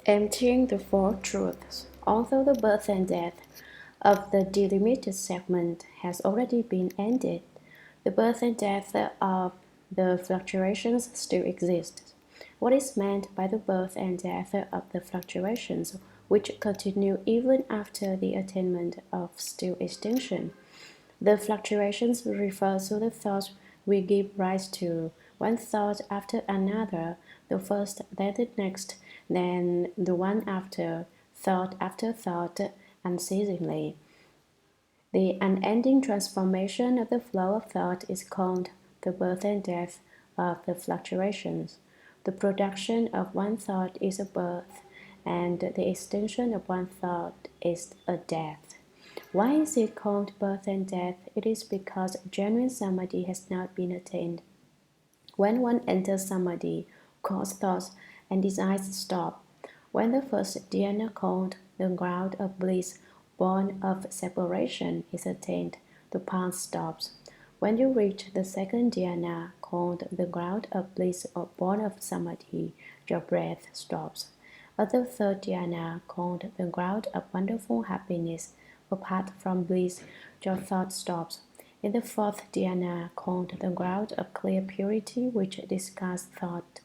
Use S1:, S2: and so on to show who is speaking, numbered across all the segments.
S1: Emptying the Four Truths. Although the birth and death of the delimited segment has already been ended, the birth and death of the fluctuations still exist. What is meant by the birth and death of the fluctuations which continue even after the attainment of still extinction? The fluctuations refer to the thoughts we give rise to, one thought after another, the first, then the next, then the one after thought, unceasingly. The unending transformation of the flow of thought is called the birth and death of the fluctuations. The production of one thought is a birth, and the extinction of one thought is a death. Why is it called birth and death? It is because genuine samadhi has not been attained. When one enters samadhi, coarse thoughts and desires stop. When the first dhyana called the ground of bliss, born of separation, is attained, the path stops. When you reach the second dhyana called the ground of bliss or born of samadhi, your breath stops. At the third dhyana called the ground of wonderful happiness, apart from bliss, your thought stops. In the fourth dhyana, called the ground of clear purity, which discards thought,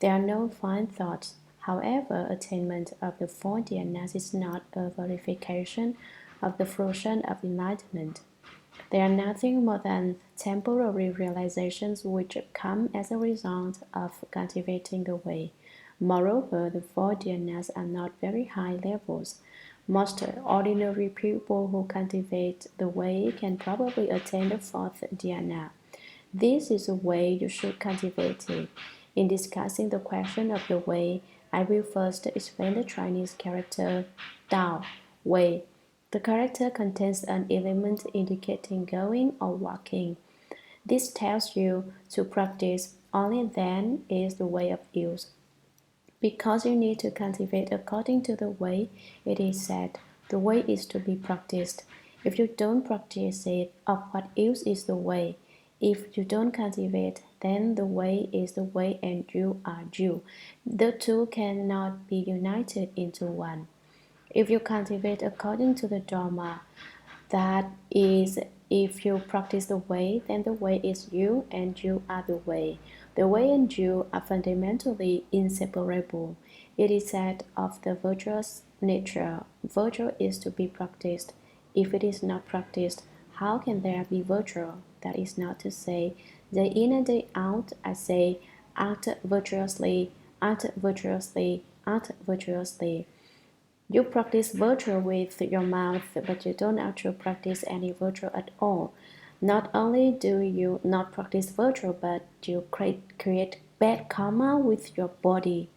S1: there are no fine thoughts. However, attainment of the four dhyanas is not a verification of the fruition of enlightenment. They are nothing more than temporary realizations which come as a result of cultivating the way. Moreover, the four dhyanas are not very high levels. Most ordinary people who cultivate the way can probably attain the fourth dhyana. This is the way you should cultivate it. In discussing the question of the way, I will first explain the Chinese character Dao, way. The character contains an element indicating going or walking. This tells you to practice, only then is the way of use. Because you need to cultivate according to the way, it is said, the way is to be practiced. If you don't practice it, of what use is the way? If you don't cultivate, then the way is the way and you are you. The two cannot be united into one. If you cultivate according to the dharma, that is, if you practice the way, then the way is you and you are the way. The way and you are fundamentally inseparable. It is said of the virtuous nature, virtue is to be practiced. If it is not practiced, how can there be virtue? That is not to say, day in and day out, I say, act virtuously, act virtuously, act virtuously. You practice virtue with your mouth, but you don't actually practice any virtue at all. Not only do you not practice virtue, but you create bad karma with your body.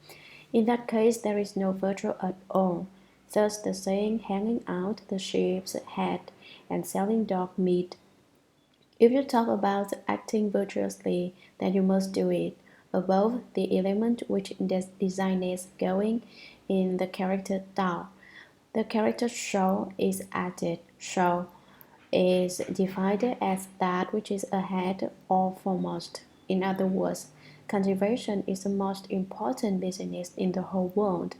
S1: In that case, there is no virtue at all. Thus, the saying hanging out the sheep's head and selling dog meat. If you talk about acting virtuously, then you must do it. Above, the element which designates going in the character Dao. The character Shou is added. Shou is defined as that which is ahead or foremost. In other words, cultivation is the most important business in the whole world.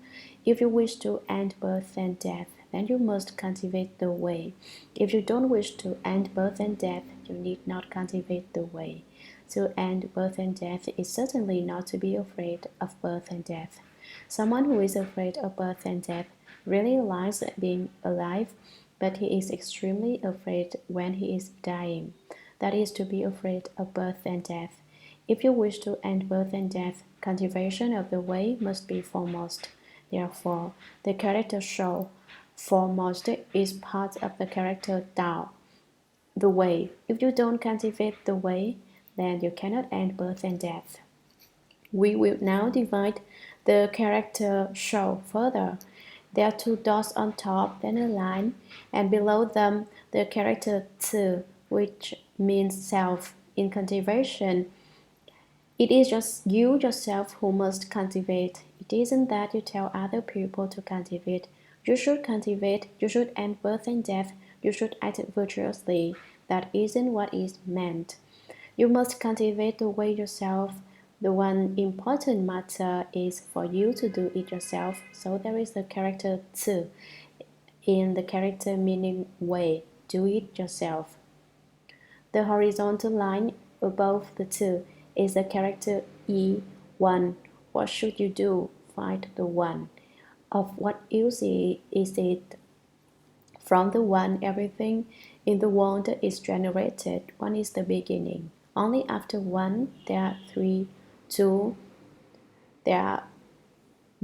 S1: If you wish to end birth and death, then you must cultivate the way. If you don't wish to end birth and death, you need not cultivate the way. To end birth and death is certainly not to be afraid of birth and death. Someone who is afraid of birth and death really likes being alive, but he is extremely afraid when he is dying. That is to be afraid of birth and death. If you wish to end birth and death, cultivation of the way must be foremost. Therefore, the character Shou, foremost, is part of the character Dao, the way. If you don't cultivate the way, then you cannot end birth and death. We will now divide the character Shou further. There are two dots on top, then a line, and below them the character Zi, which means self. In cultivation, it is just you yourself who must cultivate. It isn't that you tell other people to cultivate. You should cultivate, you should end birth and death, you should act virtuously. That isn't what is meant. You must cultivate the way yourself. The one important matter is for you to do it yourself, so there is the character 次 in the character meaning way, do it yourself. The horizontal line above the 2 is the character E, 1. What should you do? Find the 1. Of what use is it? From the 1, everything in the world is generated. 1 is the beginning. Only after 1, there are 3, 2, there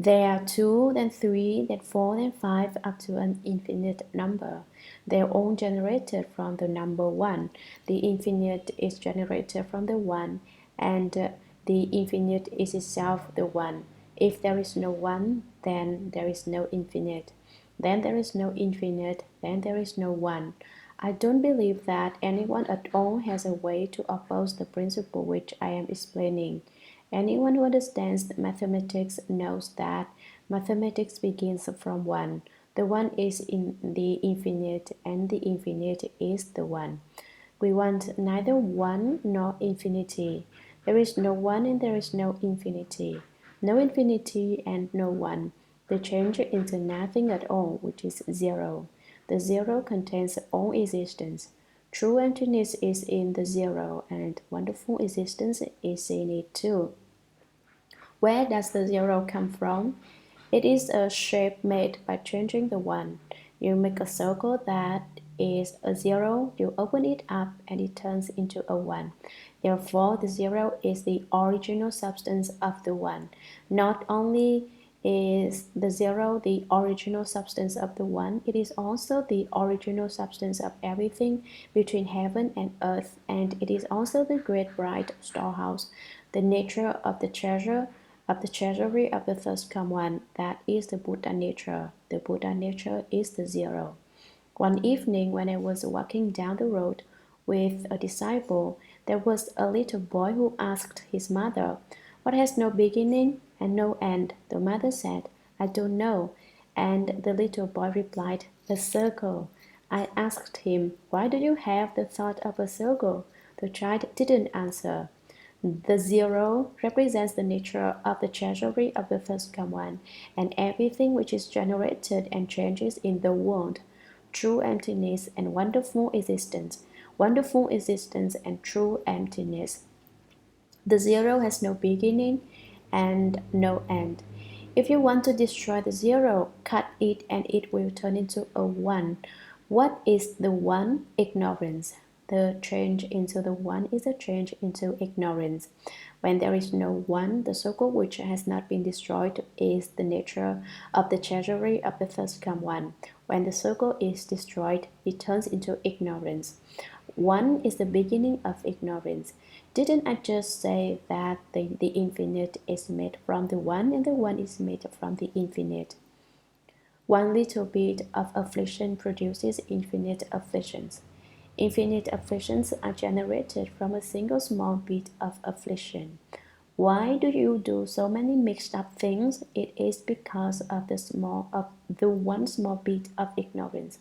S1: are 2, then 3, then 4, then 5, up to an infinite number. They are all generated from the number 1. The infinite is generated from the 1, and the infinite is itself the 1. If there is no 1, then there is no infinite. Then there is no infinite, then there is no 1. I don't believe that anyone at all has a way to oppose the principle which I am explaining. Anyone who understands mathematics knows that mathematics begins from 1. The 1 is in the infinite, and the infinite is the 1. We want neither 1 nor infinity. There is no 1 and there is no infinity. No infinity and no 1. They change into nothing at all, which is 0. The 0 contains all existence. True emptiness is in the 0, and wonderful existence is in it too. Where does the 0 come from? It is a shape made by changing the 1. You make a circle that is a 0, you open it up and it turns into a 1. Therefore, the 0 is the original substance of the 1. Not only is the 0 the original substance of the 1, it is also the original substance of everything between heaven and earth, and it is also the great bright storehouse, the nature of the treasure, of the treasury of the first come one. That is the Buddha nature. The Buddha nature is the 0. One evening, when I was walking down the road with a disciple, there was a little boy who asked his mother, "What has no beginning and no end?" The mother said, "I don't know." And the little boy replied, "A circle." I asked him, "Why do you have the thought of a circle?" The child didn't answer. The 0 represents the nature of the treasury of the first come one, and everything which is generated and changes in the world. True emptiness and wonderful existence and true emptiness. The 0 has no beginning and no end. If you want to destroy the 0, cut it and it will turn into a 1. What is the 1? Ignorance. The change into the 1 is a change into ignorance. When there is no 1, the circle which has not been destroyed is the nature of the treasury of the first come one. When the circle is destroyed, it turns into ignorance. 1 is the beginning of ignorance. Didn't I just say that the infinite is made from the 1 and the 1 is made from the infinite? One little bit of affliction produces infinite afflictions. Infinite afflictions are generated from a single small bit of affliction. Why do you do so many mixed up things? It is because of the one small bit of ignorance.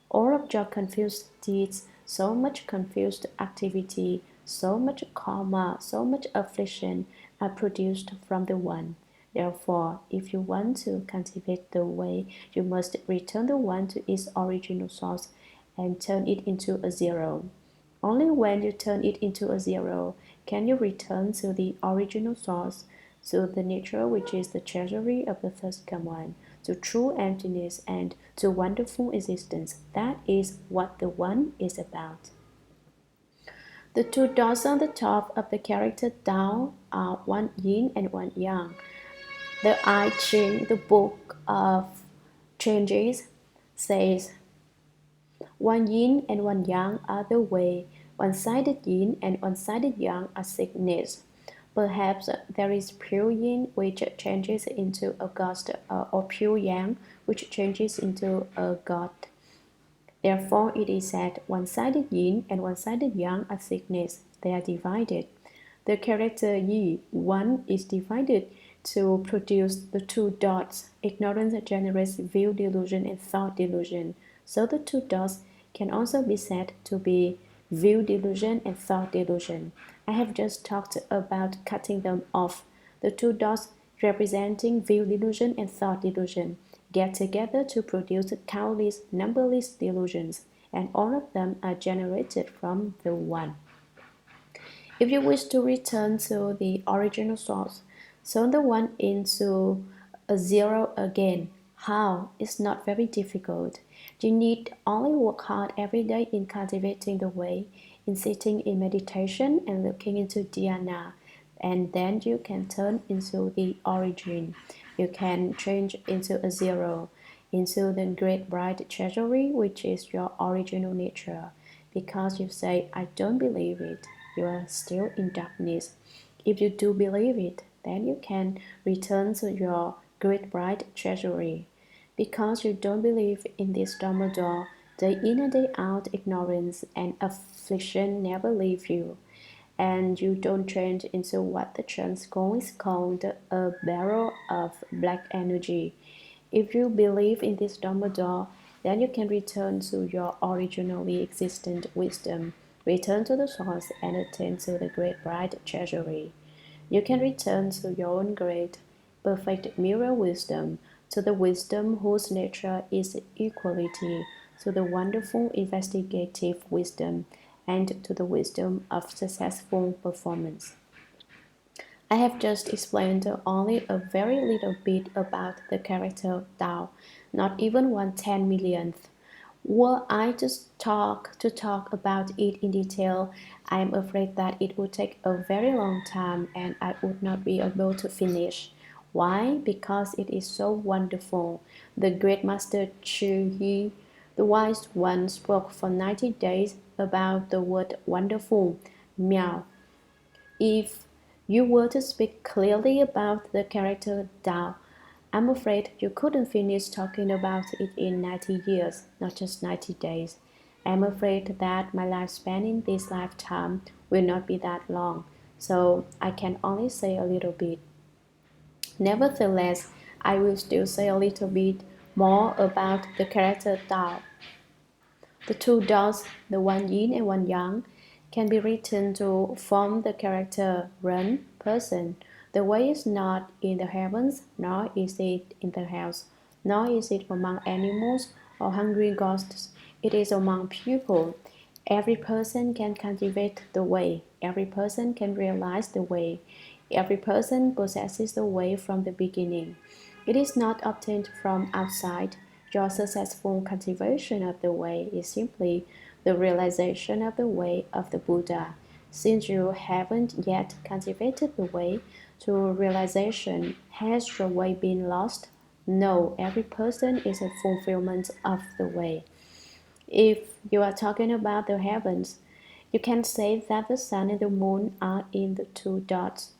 S1: All of your confused deeds, so much confused activity, so much karma, so much affliction are produced from the 1. Therefore, if you want to cultivate the way, you must return the 1 to its original source and turn it into a 0. Only when you turn it into a 0 can you return to the original source, to the nature which is the treasury of the first come one, to true emptiness and to wonderful existence. That is what the 1 is about. The 2 dots on the top of the character down are one yin and one yang. The I Ching, the book of changes, says, "One yin and one yang are the way. One-sided yin and one-sided yang are sickness." Perhaps there is pure yin which changes into a ghost, or pure yang which changes into a god. Therefore, it is said, one-sided yin and one-sided yang are sickness. They are divided. The character yi, 1, is divided to produce the 2 dots. Ignorance generates view delusion and thought delusion. So the 2 dots can also be said to be view delusion and thought delusion. I have just talked about cutting them off. The two dots representing view delusion and thought delusion get together to produce countless, numberless delusions, and all of them are generated from the one. If you wish to return to the original source, turn the one into a zero again. How? It's not very difficult. You need only work hard every day in cultivating the way, in sitting in meditation and looking into dhyana, and then you can turn into the origin. You can change into a zero, into the great bright treasury, which is your original nature. Because you say, I don't believe it, you are still in darkness. If you do believe it, then you can return to your great bright treasury. Because you don't believe in this Dharma door, day in and day out ignorance and affliction never leave you, and you don't change into what the Transcon is called a barrel of black energy. If you believe in this Dharma door, then you can return to your originally existent wisdom, return to the source, and attain to the great bright treasury. You can return to your own great, perfect mirror wisdom, to the wisdom whose nature is equality, to the wonderful investigative wisdom, and to the wisdom of successful performance. I have just explained only a very little bit about the character Tao, not even 1/10 millionth. Were I to talk about it in detail, I am afraid that it would take a very long time and I would not be able to finish. Why? Because it is so wonderful. The great master Chu Yi, the wise one, spoke for 90 days about the word wonderful, miao. If you were to speak clearly about the character Tao, I'm afraid you couldn't finish talking about it in 90 years, not just 90 days. I'm afraid that my lifespan in this lifetime will not be that long, so I can only say a little bit. Nevertheless, I will still say a little bit more about the character Tao. The two dots, the one yin and one yang, can be written to form the character Ren, person. The way is not in the heavens, nor is it in the house, nor is it among animals or hungry ghosts. It is among people. Every person can cultivate the way. Every person can realize the way. Every person possesses the way from the beginning. It is not obtained from outside. Your successful cultivation of the way is simply the realization of the way of the Buddha. Since you haven't yet cultivated the way to realization, has your way been lost? No, every person is a fulfillment of the way. If you are talking about the heavens, you can say that the sun and the moon are in the two dots.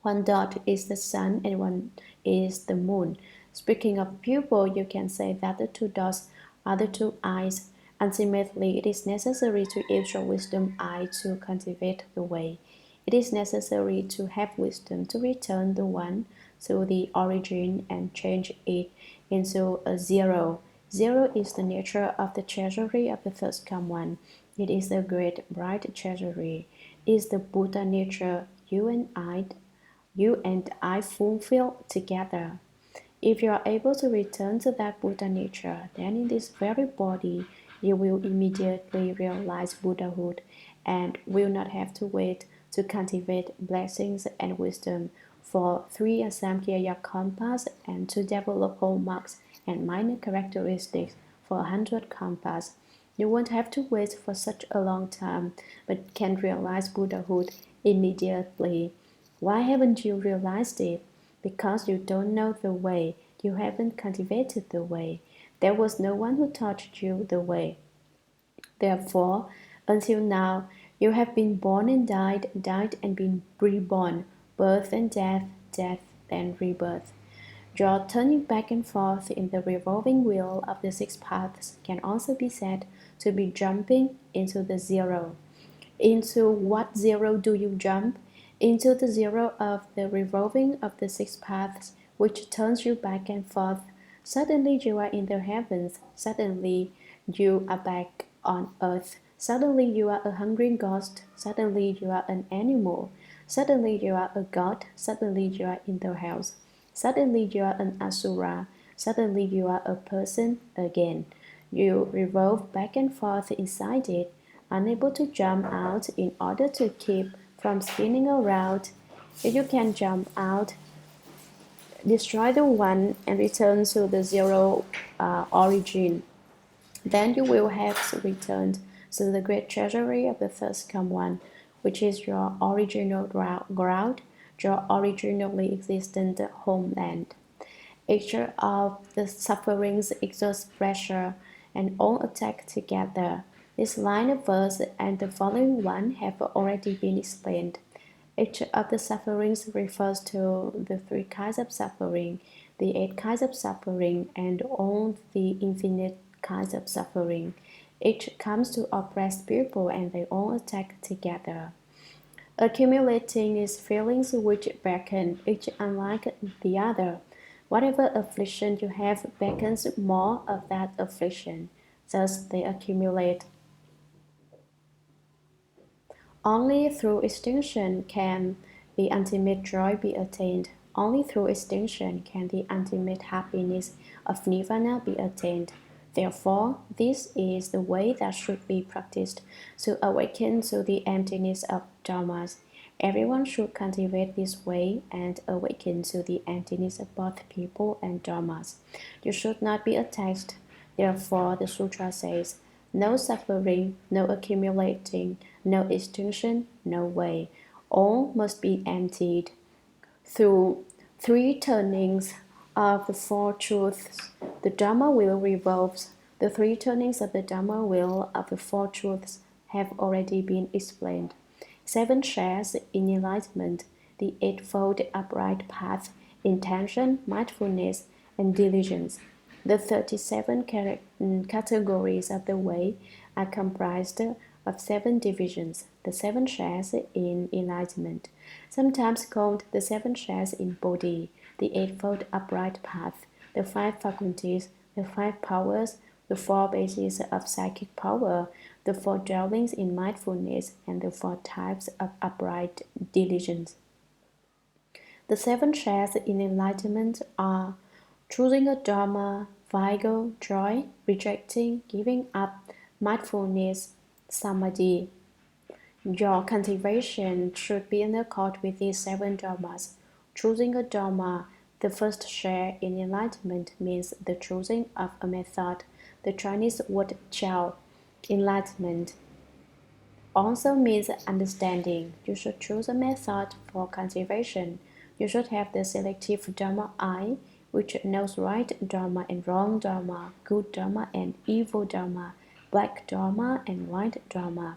S1: One dot is the sun and one is the moon. Speaking of pupil, you can say that the two dots are the two eyes. Ultimately, it is necessary to use your wisdom eye to cultivate the way. It is necessary to have wisdom to return the one to the origin and change it into a zero. Zero is the nature of the treasury of the first come one. It is the great bright treasury. It is the Buddha nature you and I fulfill together. If you are able to return to that Buddha nature, then in this very body you will immediately realize Buddhahood and will not have to wait to cultivate blessings and wisdom for 3 Asamkhya Kampas and to develop hallmarks and minor characteristics for 100 Kampas. You won't have to wait for such a long time, but can realize Buddhahood immediately. Why haven't you realized it? Because you don't know the way. You haven't cultivated the way. There was no one who taught you the way. Therefore, until now, you have been born and died, died and been reborn, birth and death, death and rebirth. Your turning back and forth in the revolving wheel of the six paths can also be said to be jumping into the zero. Into what zero do you jump? Into the zero of the revolving of the six paths, which turns you back and forth. Suddenly you are in the heavens, suddenly you are back on earth, Suddenly you are a hungry ghost, suddenly you are an animal, suddenly you are a god, suddenly you are in the house, suddenly you are an asura, suddenly you are a person again. You revolve back and forth inside it, unable to jump out in order to keep from spinning around. If you can jump out, destroy the one and return to the zero origin. Then you will have returned to the great treasury of the first come one, which is your original ground, your originally existent homeland. Each of the sufferings exerts pressure and all attack together. This line of verse and the following one have already been explained. Each of the sufferings refers to the three kinds of suffering, the eight kinds of suffering, and all the infinite kinds of suffering. Each comes to oppress people and they all attack together. Accumulating is feelings which beckon, each unlike the other. Whatever affliction you have beckons more of that affliction. Thus they accumulate. Only through extinction can the ultimate joy be attained. Only through extinction can the ultimate happiness of nirvana be attained. Therefore, this is the way that should be practiced to awaken to the emptiness of dharmas. Everyone should cultivate this way and awaken to the emptiness of both people and dharmas. You should not be attached. Therefore, the sutra says, no suffering, no accumulating, no extinction, no way. All must be emptied. Through three turnings of the four truths, the Dharma wheel revolves. The three turnings of the Dharma wheel of the four truths have already been explained. 7 shares in enlightenment, the Eightfold Upright Path, intention, mindfulness, and diligence. The 37 categories of the way are comprised of 7 divisions, the 7 shares in enlightenment, sometimes called the 7 shares in Bodhi, the Eightfold Upright Path, the 5 faculties, the 5 powers, the 4 bases of psychic power, the 4 dwellings in mindfulness, and the 4 types of upright diligence. The 7 shares in enlightenment are choosing a dharma, vigor, joy, rejecting, giving up, mindfulness, samadhi. Your cultivation should be in accord with these 7 dharmas. Choosing a dharma, the first share in enlightenment, means the choosing of a method. The Chinese word Chao, enlightenment, also means understanding. You should choose a method for cultivation. You should have the selective Dharma eye, which knows right Dharma and wrong Dharma, good Dharma and evil Dharma, black Dharma and white Dharma.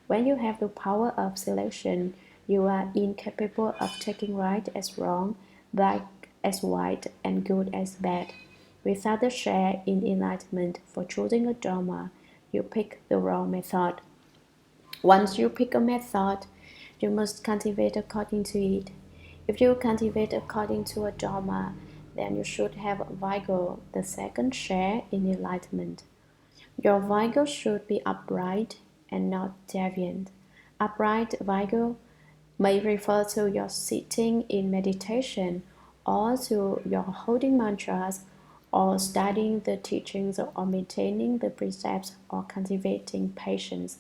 S1: When you have the power of selection, you are incapable of taking right as wrong, black as white, and good as bad. Without the share in enlightenment for choosing a Dharma, you pick the wrong method. Once you pick a method, you must cultivate according to it. If you cultivate according to a Dharma, then you should have vigor, the second share in enlightenment. Your vigor should be upright and not deviant. Upright vigor may refer to your sitting in meditation or to your holding mantras or studying the teachings or maintaining the precepts or cultivating patience.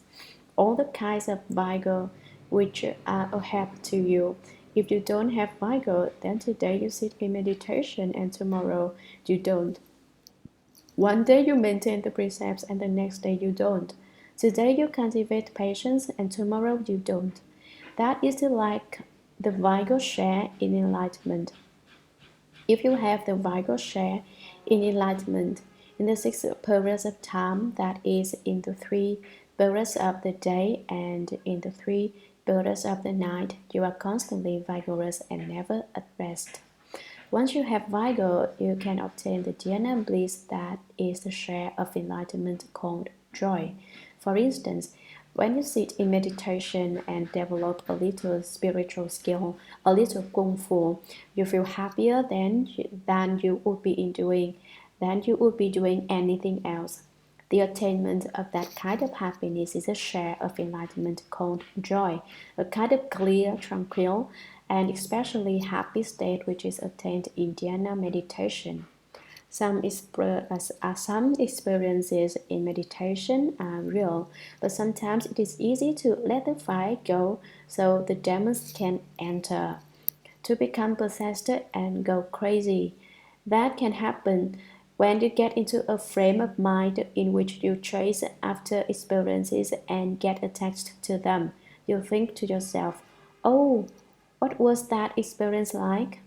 S1: All the kinds of vigor which are a help to you. If you don't have vigor, then today you sit in meditation and tomorrow you don't. One day you maintain the precepts and the next day you don't. Today you cultivate patience and tomorrow you don't. That is like the vigor share in enlightenment. If you have the vigor share in enlightenment, in the 6 periods of time, that is, in the 3 periods of the day and in the 3 periods of the night, you are constantly vigorous and never at rest. Once you have vigor, you can obtain the dhyana bliss that is the share of enlightenment called joy. For instance, when you sit in meditation and develop a little spiritual skill, a little kung fu, you feel happier than you would be doing anything else. The attainment of that kind of happiness is a share of enlightenment called joy, a kind of clear, tranquil, and especially happy state which is attained in dhyana meditation. Some experiences in meditation are real, but sometimes it is easy to let the fire go so the demons can enter, to become possessed and go crazy. That can happen when you get into a frame of mind in which you chase after experiences and get attached to them. You think to yourself, oh, what was that experience like?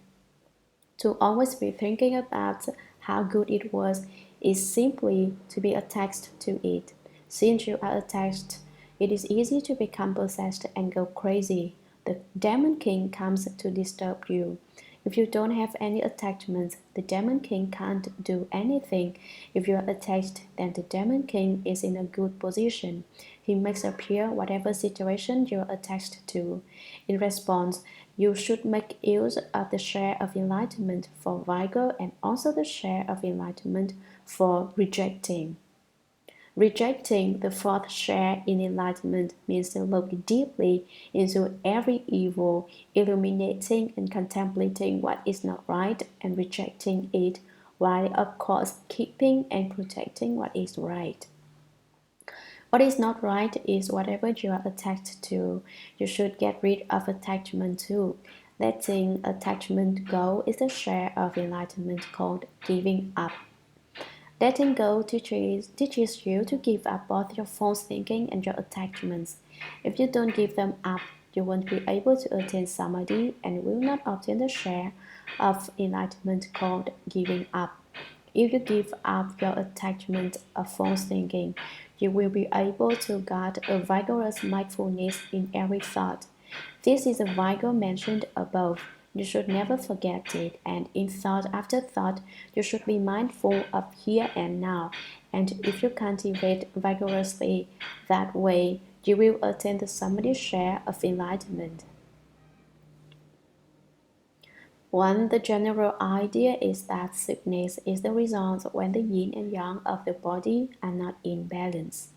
S1: To always be thinking about how good it was is simply to be attached to it. Since you are attached, it is easy to become possessed and go crazy. The demon king comes to disturb you. If you don't have any attachments, the demon king can't do anything. If you are attached, then the demon king is in a good position. He makes appear whatever situation you are attached to. In response, you should make use of the share of enlightenment for vigor and also the share of enlightenment for rejecting. Rejecting the fourth share in enlightenment means to look deeply into every evil, illuminating and contemplating what is not right and rejecting it, while of course keeping and protecting what is right. What is not right is whatever you are attached to. You should get rid of attachment too. Letting attachment go is the share of enlightenment called giving up. Letting go teaches you to give up both your false thinking and your attachments. If you don't give them up, you won't be able to attain samadhi and will not obtain the share of enlightenment called giving up. If you give up your attachment of false thinking, you will be able to guard a vigorous mindfulness in every thought. This is a vigor mentioned above. You should never forget it, and in thought after thought, you should be mindful of here and now. And if you cultivate vigorously that way, you will attain the samadhi share of enlightenment. The general idea is that sickness is the result when the yin and yang of the body are not in balance.